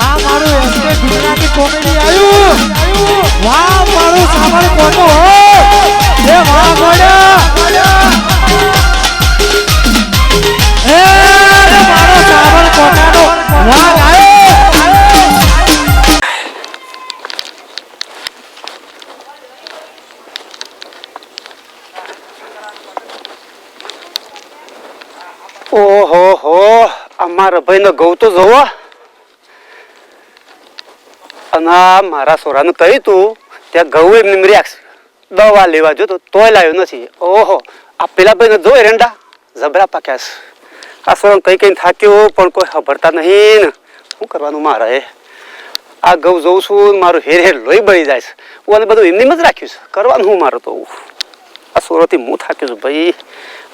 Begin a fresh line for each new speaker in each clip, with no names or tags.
આ મારું SK Gujarati comedy આવ્યું વાહ મારું સાંભળ કોનો હો એ વાહ ગોડા એ મારો સાંભળ કોટાનો વાહ આવ્યો
ઓહો હો અમારા ભાઈનો ઘઉં તો જોવો અને મારા સોરાનું કહ્યું તું ત્યાં ઘઉં એમ નિમર્યા દવા લેવા જો તોય લાવ્યો નથી. ઓહો આ પેલા ભાઈને જો એરંડા જબરા પાક્યા છે. આ સોરા કઈ કઈ થાક્યો પણ કોઈ ખબરતા નહીં ને શું કરવાનું મારે આ ઘઉં જોઉં છું મારું હેર હેર લોહી બળી જાય છે. હું બધું એમની જ રાખ્યું છે કરવાનું હું મારું તો આ સોરાથી હું થાક્યો છું ભાઈ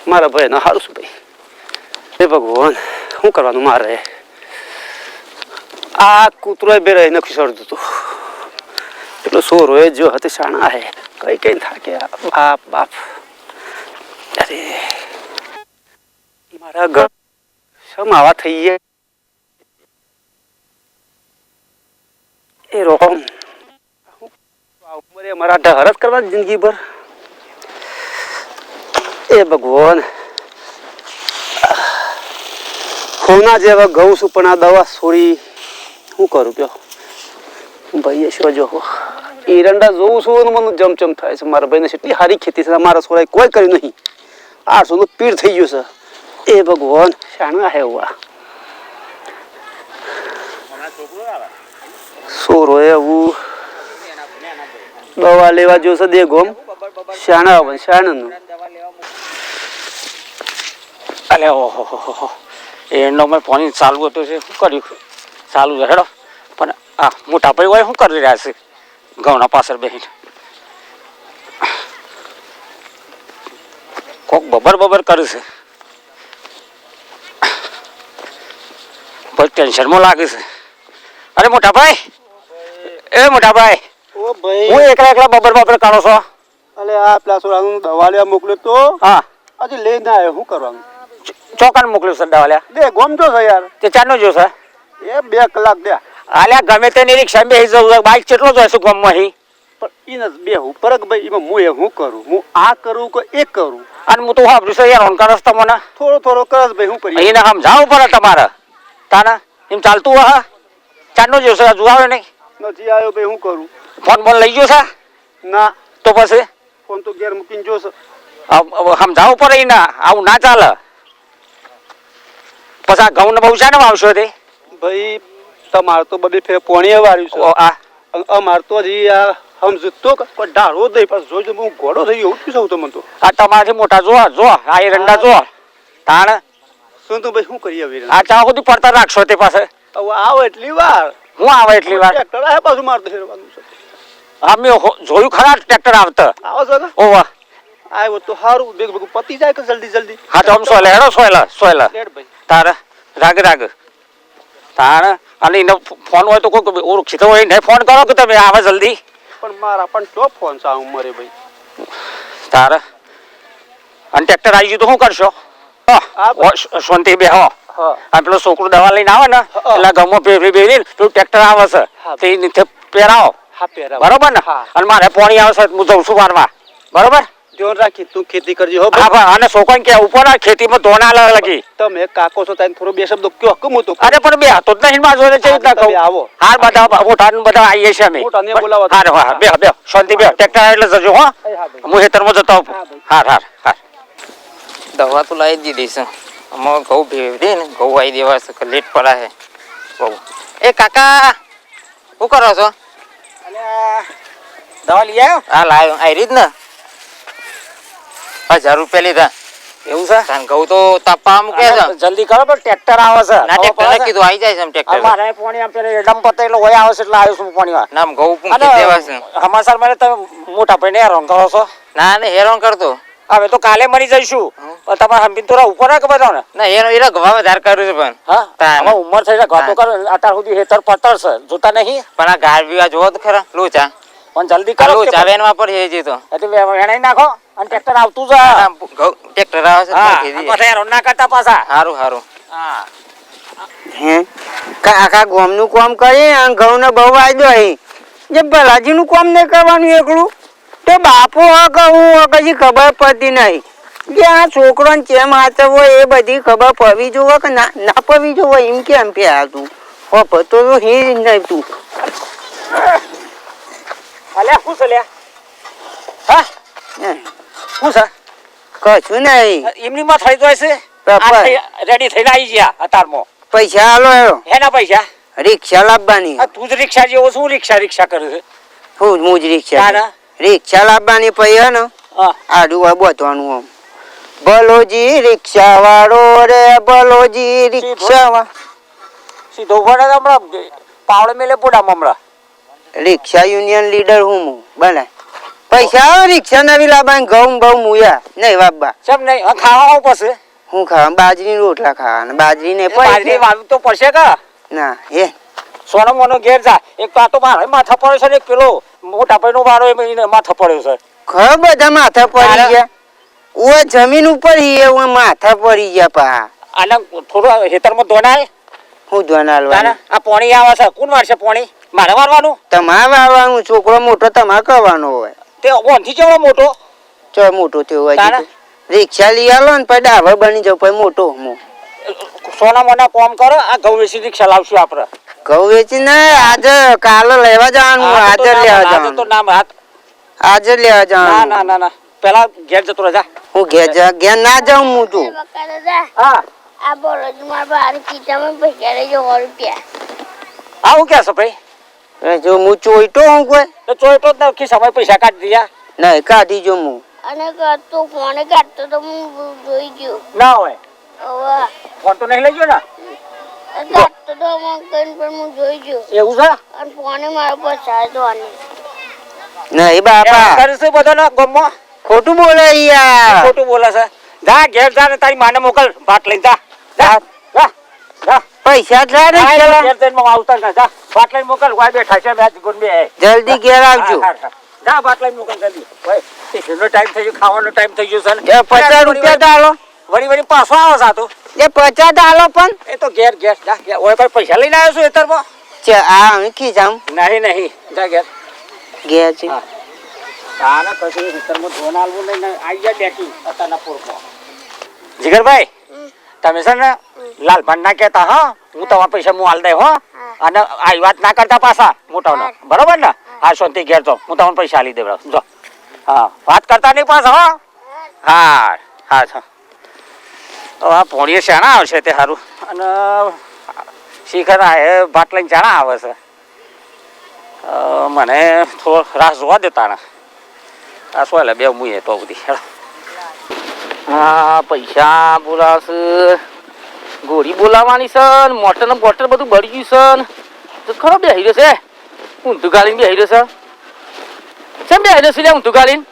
મારા ભાઈ ના સારું છું ભાઈ. હે ભગવાન શું કરવાનું મારે આ કૂતરો બે રહીને ખીસડતું હતું એટલો સોરો એ જો હતી શાણા હે કઈ કઈ થાકે બાપ બાપ અરે મારા ઘર શમ આવા થઈ ગયા એ રોમ ઉંમરે મારા ડહર જ કરવા જિંદગી ભર એ ભગવાન ખોના જેવા ઘઉં છું પણ આ દવા છોડી શું કરું કયો ભાઈ શું જો એરંડા જોઉં છું ને મને જમચમ થાય છે. મારા ભાઈને એટલી સારી ખેતી છે મારા છોરાએ કોઈ કર્યું નહીં 800 નું પીડ થઈ ગયું છે. એ ભગવાન શાણા હે હુઆ સોરો એવું દવા લેવા જોશે દે ગોમ શાણા આવે શાણાનું
અલે ઓહો એનો મેં પાણી ચાલુ હતું છે શું કર્યું ચાલુ છે હેડો પણ આ મોટા ભાઈ હોય શું કરી રહ્યા છે ઘઉંના પાછળ બેસીને કોક બબર બબર કરે છે ભાઈ ટેન્શનમાં લાગે છે. અરે મોટા ભાઈ એ મોટા ભાઈ
ઓ ભાઈ
હું એકલા બબર બબર કાઢો છો.
અલે આ પેલા સોરાનું દવા લેવા મોકલ્યો તો
હા
હજી લઈને આવ્યો શું કરવાનું
ચોકાન મોકલ્યું છે દવાલ્યા
દે ગોમ જો છે યાર
તે ચારનો જોશે
એ 2 કલાક દે
આલ્યા ગમે તેની રિક્ષા બેસી જવું બાઇક કેટલો જોઈશું ગામમાં અહીં
પણ એને બે હું પરક ભાઈ એમાં હું એ હું કરું હું આ કરું કે એ કરું
અને હું તો વાપરું છું યાર હોનકાર રસ્તા મને
થોડો થોડો કરસ ભાઈ હું કરીએ
એને સમજાવવું પડે તમારે તાના એમ ચાલતું હા ચારનો જોશે હજુ આવે નહીં
નથી આવ્યો ભાઈ હું કરું
ફોન બોન લઈ ગયો છે
ના
તો પછી
ફોન તો ઘેર મૂકીને જોશે
સમજાવવું પડે એને આવું ના ચાલે પછી આ ઘઉં ને બહુ શાને આવશો તે
ભાઈ તમારે તો બબે ફેર પોણીએ વાર્યું છે
આ
અમાર તો હજી આ સમજતો કોઈ ડાળો જ નહીં પાછું જોઈ હું ઘોડો થઈ ગયો ઉઠી જાઉં તમને તો
આ તમારાથી મોટા જો આ એરંડા જો તાણ
શું તો ભાઈ શું કરીએ હવે
આ ચા સુધી પડતા રાખશો તે પાસે
હવે આવો એટલી વાર
હું આવે એટલી વાર
ટ્રેક્ટર આવે પાછું મારતો ફેરવાનું છે
અમે જોયું ખરા ટ્રેક્ટર આવતા
આવો છો ને
ઓવા
આવ્યો તો સારું ભેગ ભેગું પતી જાય કે જલ્દી જલ્દી
હા તો આમ સોયલા હેડો સોયલા
લેટ ભાઈ
તારે રાગ તારે અને એને ફોન હોય તો કોઈ ઓળખીતો હોય ને ફોન કરો કે તમે આવે જલ્દી
પણ મારા પણ ટોપ ફોન છે આ ઉંમરે ભાઈ
તારે અને ટ્રેક્ટર આવી ગયું તો શું કરશો શાંતિ બે હો
હા
આ પેલો છોકરો દવા લઈને આવે ને એટલે ગમો પેલી પેલું ટ્રેક્ટર આવે છે તે નીચે પહેરાવો
હા પહેરા
બરોબર ને
હા.
અને મારે પાણી આવશે હું જઉં છું મારવા બરોબર
ધ્યાન રાખી તું ખેતી કરજો હો
હા
ભાઈ
ભાઈ અને છોકરાને કે ઉપર ખેતીમાં ધોના લગી
તમે કાકો છો તાઈને થોડો બે શબ્દો કયો હકમ હતો
અરે પણ બે હતો જ નહીં બાજુ છે
તમે આવો
હાર બધા મોટા બધા આવીએ છીએ અમે
મોટાને બોલાવો
હાર હા બે શાંતિ બે ટ્રેક્ટર એટલે જજો હો હું ખેતરમાં જતો હાર
દવા તો લાવી દીધી છે અમારે ઘઉં ભેવરી ને ઘઉં આવી દેવા છે કે લેટ પડે છે બહુ. એ કાકા શું કરો છો?
દવા લઈ આવ્યો
હા લાવ્યો આવી રીત ને 1000 રૂપિયા લીધા
એવું છે
કારણ ઘઉં તો તાપવા મૂકે છે
જલ્દી કરો પણ ટ્રેક્ટર આવે છે
ના ટ્રેક્ટર કીધું આવી જાય છે એમ ટ્રેક્ટર
મારે પાણી આમ પેલા એડમ પતે એટલે હોય આવે છે એટલે આવ્યો છું પાણી
ના આમ ઘઉં પૂંખી દેવા છે
હમાસર મને તમે મોટા ભાઈને હેરાન કરો છો
ના ને હેરાન કરતો
હવે તો કાલે મરી જઈશું તમારે હંપીન તો ઉપર ના ખબર ને
ના એનો ઘવા વધારે કર્યું છે પણ
હા ઉંમર થઈ જાય ઘાટો કરો અત્યાર સુધી હેતર પતર છે જોતા નહીં
પણ આ ગાળ બીવા જોવો તો ખરા લોચા
પણ જલ્દી કરો
લોચા વેનમાં પર હે તો
એટલે વેણાઈ નાખો અને ટ્રેક્ટર આવતું છે
ટ્રેક્ટર આવે છે
હા હેરાન ના કરતા પાછા
સારું
હા
હે આખા ગામનું કામ કરી અને ઘઉંને બહુ વાયદો હે જે ભલાજીનું કામ નહીં કરવાનું એકલું તો બાપુ હક હું હક હજી ખબર પડતી નહીં કે આ છોકરોને કેમ હાચવવો એ બધી ખબર પડવી જોવે કે ના પડવી જોવે એમ કેમ પ્યા તું પતો તો હે જ નહીં તું
અલ્યા શું છે લ્યા હા શું છે
કશું નહીં
એમની માં થઈ જાય છે
બરાબર.
રેડી થઈને આવી ગયા અતારમાં
પૈસા હાલો હેરો
એના પૈસા
રિક્ષા લાવવાની
આ તું જ રિક્ષા જેવો શું રિક્ષા કરે છે
હું જ રિક્ષા
તારા?
રિક્ષા લાવવાની પૈસા ને
હા
આડું આ બોતવાનું આમ બલોજી રિક્ષા વાળો રે બલોજી રિક્ષા વાળો
સીધો ઉભો રહે હમણાં પાવડે મેલે પોડામાં હમણાં
રિક્ષા યુનિયન લીડર હું બને પૈસા રિક્ષા નવી લાવવાની ઘઉં બહુ મુયા નહીં બાબા
કેમ નહીં હા, ખાવા પછી
હું ખાવા બાજરી રોટલા ખાવાના બાજરી ને
બાજરી વાવી તો પડશે કે
ના હે
સોનો મોનો ઘેર જા એક તો આ તો મારે માથા પડ્યો છે ને એક પેલો મોટા ભાઈનો વારો એને માથા પડ્યો છે
ખબર બધા માથા પડી ગયા ઓ જમીન ઉપર હી ઓ માથા પડી ગયા પા
આને થોડું હેતરમાં ધોનાય
હું ધોનાલવાનું
આ પોણી આવે છે કોણ વારશે પોણી મારે વારવાનું
તમારે વાવવાનું છોકરો મોટો તમારે કરવાનો હોય
તે ઓનથી જેવો મોટો
ચો મોટો થયો હોય
તારા?
રિક્ષા લઈ આલો ને પછી ડાભર બની જાવ પછી મોટો હું
સોના મોના કોમ કરો આ ઘઉં વેચી રિક્ષા લાવશું આપણે
ઘઉં વેચી ને આજે કાલે લેવા જવાનું આજે લેવા
તો
જવાનું
નામ હાથ
આજે લેવા
ના
જવાનું
ના ના ના પેલા ઘેર જતો રહેજા
હું ઘેર ના જાઉં હું તું
હા
આ બોલો જ મારા બાર ખીચામાં પૈસા લેજો 100 રૂપિયા
હા હું ક્યાં છે ભાઈ
એ જો હું ચોઈટો હું કોઈ
તો ચોઈટો જ નથી સમય પૈસા કાઢી દીધા
નહીં કાઢી જો હું
અને કરતો ફોને કાઢતો તો હું જોઈ ગયો
ના હોય
હવે
ફોન તો નહીં લઈ ગયો ને
કાઢતો તો મને કઈ પણ હું જોઈ ગયો
એવું છે
અને ફોને મારા પૈસા તો આને
નહીં બાપા
કરે છે બધાના ગામમાં
ખોટું બોલે યાર
ખોટું બોલે છે જા ઘેર જા ને તારી માને મોકલ ભાત લઈને જા જા જા જા
પૈસા થાય
ઘેર
રિક્ષા
જઈને આવતા ને જા ભાત લઈને મોકલ વાય બેઠા છે મેચ ગુણ બે
જલ્દી ઘેર આવજો
જા ભાત લઈને મોકલ જલ્દી ભાઈ ટિફિનનો ટાઈમ થઈ ગયો ખાવાનો ટાઈમ થઈ ગયો છે
એ 50 રૂપિયા ડાલો
વળી વળી પાછો આવો સાતો
એ 50 ડાલો પણ
એ તો ઘેર ઘેર જા ઘેર ઓય કોઈ પૈસા લઈને આવ્યો છું એતરમાં
છે આ અમે ખીજામ
નહીં નહીં જા ઘેર
ઘેર છે
હા. તાને પછી એતરમાં ધોન આલવું લઈને આવી જાય બેઠી અત્યારના પોરમાં જીગરભાઈ તમે છે ને લાલભાન ના કહેતા હા હું તમારા પૈસા હું હાલ દે હો અને આ વાત ના કરતા પાછા મોટાનો બરોબર ને હા શાંતિ ઘેર તો હું તમને પૈસા આલી દેવડાવ જો હા વાત કરતા નહીં પાછા હો હા હા છે આ પોણીએ શાણા આવશે તે સારું અને શિખર આ ભાત લઈને ચાણા આવે છે મને થોડો રાસ જોવા દેતા ને આ શું એટલે બે મુએ તો બધી હેડો હા પૈસા બોલાવશે ગોળી બોલાવવાની છે ને મોટર ને બોટર બધું બળી ગયું છે તો ખરો બેહી રહ્યો છે ઊંધું ગાલીને બેહી રહ્યો છે કેમ બેહી રહ્યો છે લે ઊંધું ગાલીને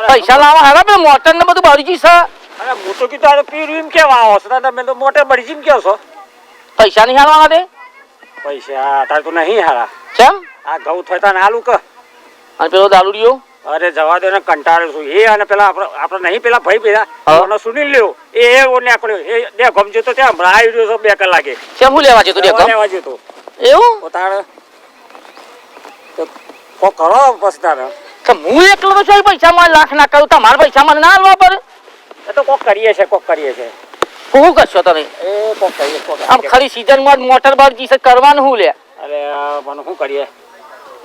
પૈસા લાવવા હારા બે મોટર ને બધું બળી ગયું છે અરે હું તો કીધું આ પીરું એમ કેવા આવો છો તમે તો મોટર બળી ગઈ એમ કહો છો પૈસા નહીં હાલવાના તે પૈસા તાર તો નહીં હારા કેમ આ ઘઉં થતા ને હાલું કે અને પેલો દારૂડિયો અરે જવા દે ને કંટાળે છું એ અને પેલા આપણે નહીં પેલા ભાઈ પેલા સુનિલ લ્યો એ નીકળ્યો એ બે ગમજો તો ત્યાં હમણાં આવી રહ્યો છો 2 કલાકે કેમ હું લેવા જતો લેવા જતો એવું તારે તો કો કરો બસ તારે તો હું એકલો તો છું પૈસા માં લાખ ના કરું તમારા પૈસા મને ના આલવા પડે એ તો કોક કરીએ છે શું કરશો તમે એ કોક કરીએ આમ ખરી સીઝન માં મોટર બાર જીસે કરવાનું હું લે અરે મને શું કરીએ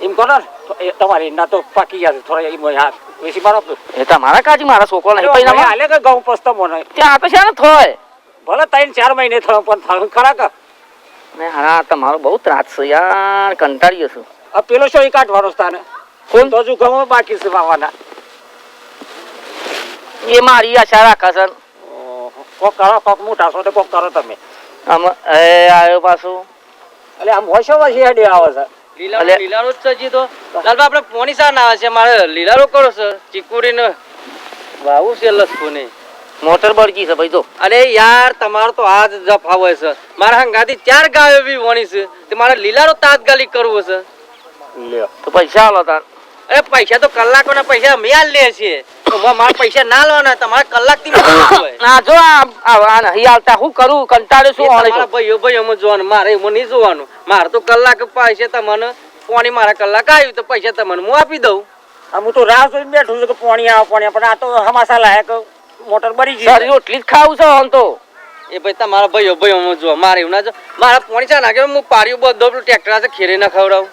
એમ કરો ને તમારી ના તો પાકી ગયા થોડા વેસી મારો એ તમારા કાજી મારા છોકરો નહીં પૈસા હાલે કે ઘઉં પસ્તો મને ત્યાં તો છે ને થોય ભલે 3-4 મહિને થયો પણ થાળું ખરા કે ને હા તમારો બહુ ત્રાસ છે યાર કંટાળ્યો છું આ પેલો શું કાઢવાનો સ્થાને કોણ તો હજુ ઘઉં બાકી છે વાવાના એ મારી આશા રાખે છે કોક કરો કોક મોટા છો તો કોક કરો તમે આમ એ આવ્યો પાછું એટલે આમ હોશો વાસી હેડે આવે છે
લીલારો જ છે તો લાલબા આપણે પોણી સા ના આવે છે મારે લીલારો કરો છે ચીકુડીને વાવું છે લસકુને
મોટર બળકી છે ભાઈ તો
અરે યાર તમારો તો આજ જપ આવે છે મારા હંગાથી 4 ગાયો બી વણી છે તે મારે લીલારો તાત્કાલિક કરવો છે
લ્યો તો પૈસા આલો તાર
અરે પૈસા તો કલાકોના પૈસા અમે આલ લે છીએ મારા પૈસા ના લેવાના તમારે કલાકથી હોય
ના જો આ નહીં આવતા હું કરું કંટાળે શું હોણે
મારા ભાઈઓ અમે જોવાનું મારે એમાં નહીં જોવાનું મારે તો કલાક પૈસા તમને પાણી મારા કલાક આવ્યું તો પૈસા તમને હું આપી દઉં
હું તો રાહ જોઈને બેઠું છું કે પાણી આવે પાણી પણ આ તો હમાસા લાયક મોટર બળી ગઈ સર રોટલી જ ખાવું છે આમ તો
એ ભાઈ તમારા ભાઈઓ અમે જો મારે એવું ના જો મારા પાણી ચા નાખે હું પાડ્યું બધો પેલું ટ્રેક્ટર સાથે ખેરે ના ખવડાવું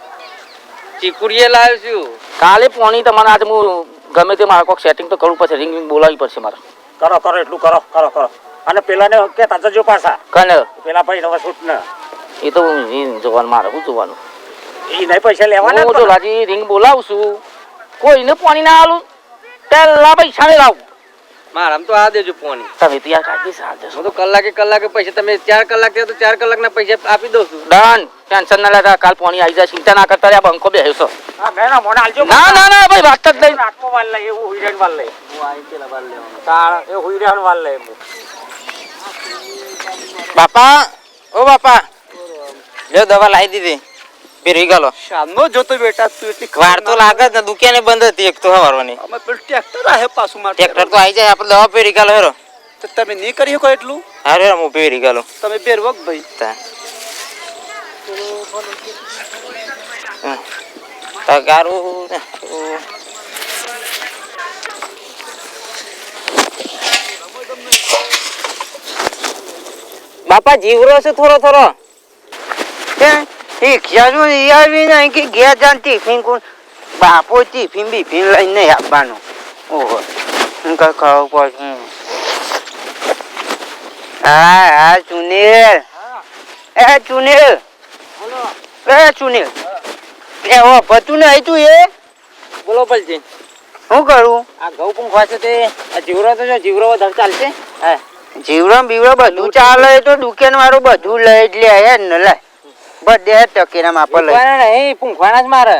ચીકુડીએ લાવ્યો છું
કાલે પાણી તમારે આજે હું ગમે તે મારે કોઈક સેટિંગ તો કરવું પડશે રિંગ બોલાવવી પડશે મારે કરો એટલું કરો અને પેલાને કેતા જજો પાછા કને પેલા ભાઈ નવા છૂટ ને એ તો જોવાનું મારે શું જોવાનું એ નહીં પૈસા લેવાના હું તો રાજી રિંગ બોલાવું છું કોઈને પાણી ના આલું પેલા પૈસા ને લાવું
મારામ તો આ દેજો પાણી
તમે ત્યાં કાઢી સાલ
હું તો કલાકે પૈસા તમે 4 કલાક થયા તો 4 કલાકના પૈસા આપી દઉં છું
ડન ટેન્શન ના લેતા કાલ પાણી આવી જાય ચિંતા ના કરતા રે બંકો બેસો ના ભાઈ વાત જ નહીં આત્મો વાલ લે એવું હુઈરેન વાલ લે
હું આઈ પેલા બાર લેવાનો
તાળ એ હુઈરેન વાલ લે બાપા ઓ બાપા લે દવા લાવી દીધી ફેરવી ગયો
શામનો જોતો બેટા તું એટલી
વાર તો લાગે જ ને દુકાને બંધ હતી એક તો હવારવાની
અમે પેલું ટ્રેક્ટર આહે પાછું માર
ટ્રેક્ટર તો આવી જાય આપણે દવા ફેરી ગયો હેરો
તો તમે નહીં કરી શકો એટલું
હારે હું ફેરી ગયો
તમે બેરવક ભાઈ
તગારું બાપા જીવરો છે થોડો
રિક્ષાનું ઈ આવી નહીં કે ઘેર જાન ટિફિન કોણ બાપો ટિફિન બીફિન લઈને નહીં આપવાનું ઓહો હું કઈ ખાવું પડશે હા સુનિલ સુનિલ એ ઓ પતું નહીં તું એ
બોલો પલજી
શું કરું
આ ઘઉં પૂંખવા છે તે આ જીવરો તો જો જીવરો વધારે ચાલશે હા
જીવડો બીવડો બધું ચાલે તો દુકાન વાળું બધું લઈ જ લે હે ને લે બધે ટકેરા માપા લઈ
નહીં પૂંખવાના જ મારે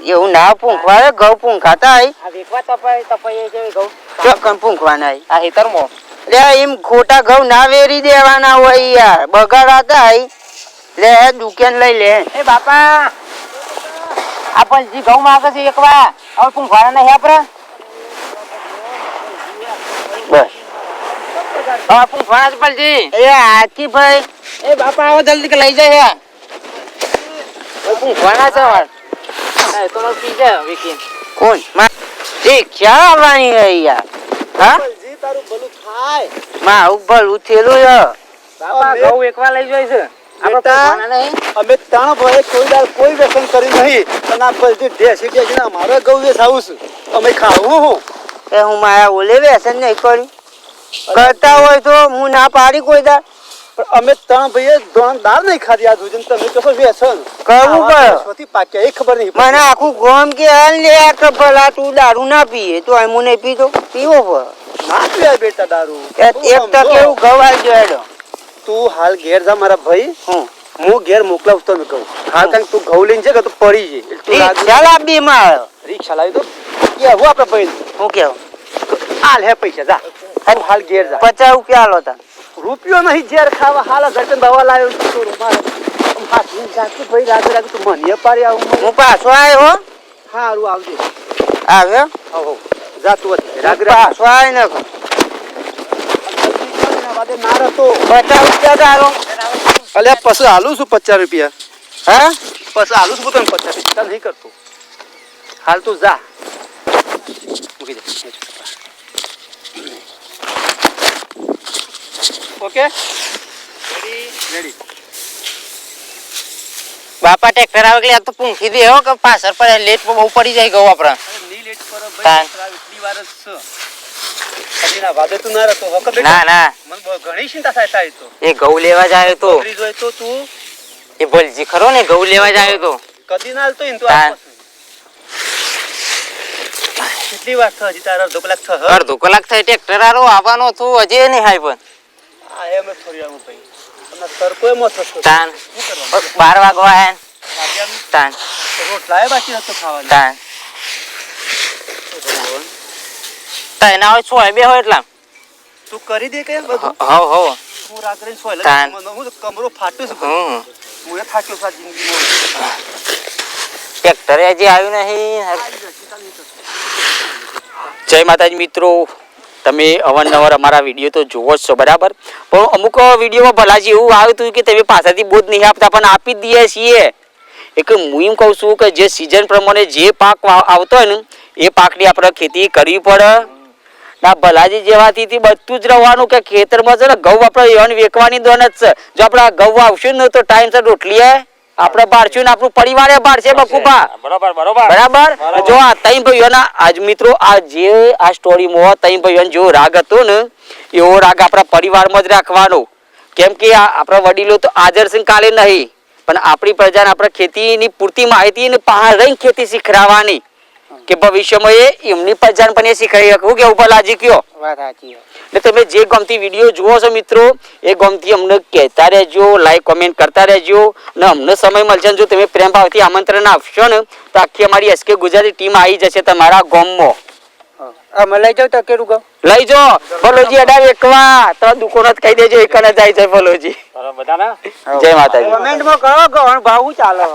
એવું ના પૂંખવા ઘઉં પૂંખાતા
આ વેખવા તપાઈ છે ઘઉં
ચોકન પૂંખવાના
આ હેતરમાં
લે એમ ખોટા ઘઉં ના વેરી દેવાના હોય યાર બગાડાતા લે દુકાન લઈ લે
એ બાપા આ પલજી ઘઉં માગે છે એકવા હવે પૂંખવાના નહીં આપણે
બસ
હવે પૂંખવાના જ પલજી
એ આથી ભાઈ
એ બાપા આવો જલ્દી કે લઈ જાય પૂંખવાના છે વાર તો મારે પી જાય વિકી
કોણ રિક્ષા આવવાની હે યાર હા
તારું ભલું થાય
મારું ભલું થયેલું છે
બાપા ઘઉં એકવા લઈ જાય છે આપણે પૂંખવાના નહીં
અમે ત્રણ ભાઈ કોઈ વ્યસન કરી નહીં અને આ બધી ઢેસી અમારે ગૌ વેસ આવું છું અમે ખાવું હું
એ હું મારા ઓલે વ્યસન નહીં કર્યું કરતા હોય તો હું ના પાડી કોઈ દાર
પણ અમે ત્રણ ભાઈએ દાળ નહીં ખાધી આ દૂધ તમે કશો વ્યસન
કરવું પડે
પાક્યા એ ખબર નહીં
મને આખું ગોમ કે હાલ લે કે ભલા તું દારૂ ના પીએ તો હું નહીં પીતો પીવો પડે
ના પીવાય બેટા દારૂ
એક તો કેવું ગવાઈ જોયેલો
તું હાલ ઘેર જા મારા ભાઈ હું ઘેર મોકલાવું તને કહું હાલ કારણ તું ઘઉં લઈને છે કે તું પડી જાય
ચાલ આપી માં
રિક્ષા લાવી દો કેવું આપડે ભાઈ
હું કેવું
હાલ હે પૈસા જા તું હાલ ઘેર જા
50 રૂપિયા આલો તા
રૂપિયો નહીં ઝેર ખાવા હાલ ઘટન દવા લાવ્યો છું મારે હાથની જાતી ભાઈ રાગે રાગે તું મને પારી આવું
હું પાછો આવ્યો હો
સારું આવજે
આવ્યો
હો જા તું રાગે
પાછો આવી ને
વાદે ના રહેતો
50 રૂપિયા તારો
અલ્યા પછી હાલું છું 50 રૂપિયા
હા
પછી હાલું છું તને 50 ચિંતા નહીં કરતો હાલ તું જા મૂકી દે ઓકે રેડી
બાપા ટ્રેક્ટર આવે એટલે આ તો પૂંખી દે હો કે પાછળ પર લેટ બહુ પડી જાય ઘઉં આપણે
ની લેટ પર ભાઈ એટલી વાર જ છે અજીના વાદે તું ના રહેતો હક બેટા
ના
મને ઘણી ચિંતા થાય તારી તો
એ ઘઉં લેવા જાય તો
કરી જોય તો તું
એ ભલજી ખરો ને ઘઉં લેવા જાય તો
કદી ના હાલતો ઇન તો કેટલી વાર થયો હજી તારા અડધો કલાક થયો
અડધો કલાક થાય ટ્રેક્ટર આરો આવવાનો છું હજી નહીં હાય પણ
આ એમ થોડી વાર ભાઈ અને તરકોય મો થતો
તાન
શું કરવાનું
12 વાગવા આયા
વાગ્યાનું
તાન
રોટલાય બાકી નતો ખાવાનો
તાન તાન આવે છો બે હોય એટલા
તું કરી દે કે બધું
હો
હું રાત્રે સોય
તાન.
હું તો કમરો ફાટ્યો છે
હમ
હું એ થાક્યો છું આ જિંદગીમાં
ટ્રેક્ટર હજી આવ્યું નહીં. જય માતાજી મિત્રો, તમે અવારનવાર અમારા વિડીયો તો જોવો જ છો બરાબર, પણ અમુક વિડીયોમાં ભલાજી એવું આવ્યું હતું કે તમે પાછળથી બોધ નહીં આપતા, પણ આપી જ દઈએ છીએ. એક હું એમ કહું છું કે જે સિઝન પ્રમાણે જે પાક આવતો હોય ને એ પાકની આપણે ખેતી કરવી પડે. ના ભલાજી જેવાથી બધું જ રહેવાનું કે ખેતરમાં છે ને ઘઉં આપણે એવાની વેકવાની દોન જ છે. જો આપણે ઘઉં આવશું ને તો ટાઈમસર રોટલી આપણે બારશું ને આપણું પરિવારે બારશે બકુબા. બરાબર. જો આ ત્રણ ભાઈઓના આજ મિત્રો આ જે આ સ્ટોરીમાં ત્રણ ભાઈઓનો જેવો રાગ હતો ને એવો રાગ આપણા પરિવારમાં જ રાખવાનો. કેમ કે આપણા વડીલો તો હાજર છે કાલે નહીં, પણ આપણી પ્રજાને આપણે ખેતીની પૂરતી માહિતી ને બહાર રહીને ખેતી શીખરાવાની કે ભવિષ્યમાં એમની પ્રજાને પણ એ શીખવાડી શકું. કેવું ભલાજી કયો?
વાત સાચી.
ને તમે જે ગમતી વિડીયો જુઓ છો મિત્રો એ ગમતી અમને કહેતા રહેજો, લાઈક કોમેન્ટ કરતા રહેજો. ને અમને સમય મળશે જો તમે પ્રેમ ભાવથી આમંત્રણ આપશો ને તો આખી અમારી એસકે ગુજરાતી ટીમ આવી જશે તમારા ગામમાં.
અમે લઈ જાવ તકેરું ગામ
લઈ જો ભલોજી અડાવ એકવા તો દુકાન જ કહી દેજો એક જ જાય છે ભલોજી. જય માતાજી.
કોમેન્ટમાં કહો ગૌણ ભાવ ચાલો.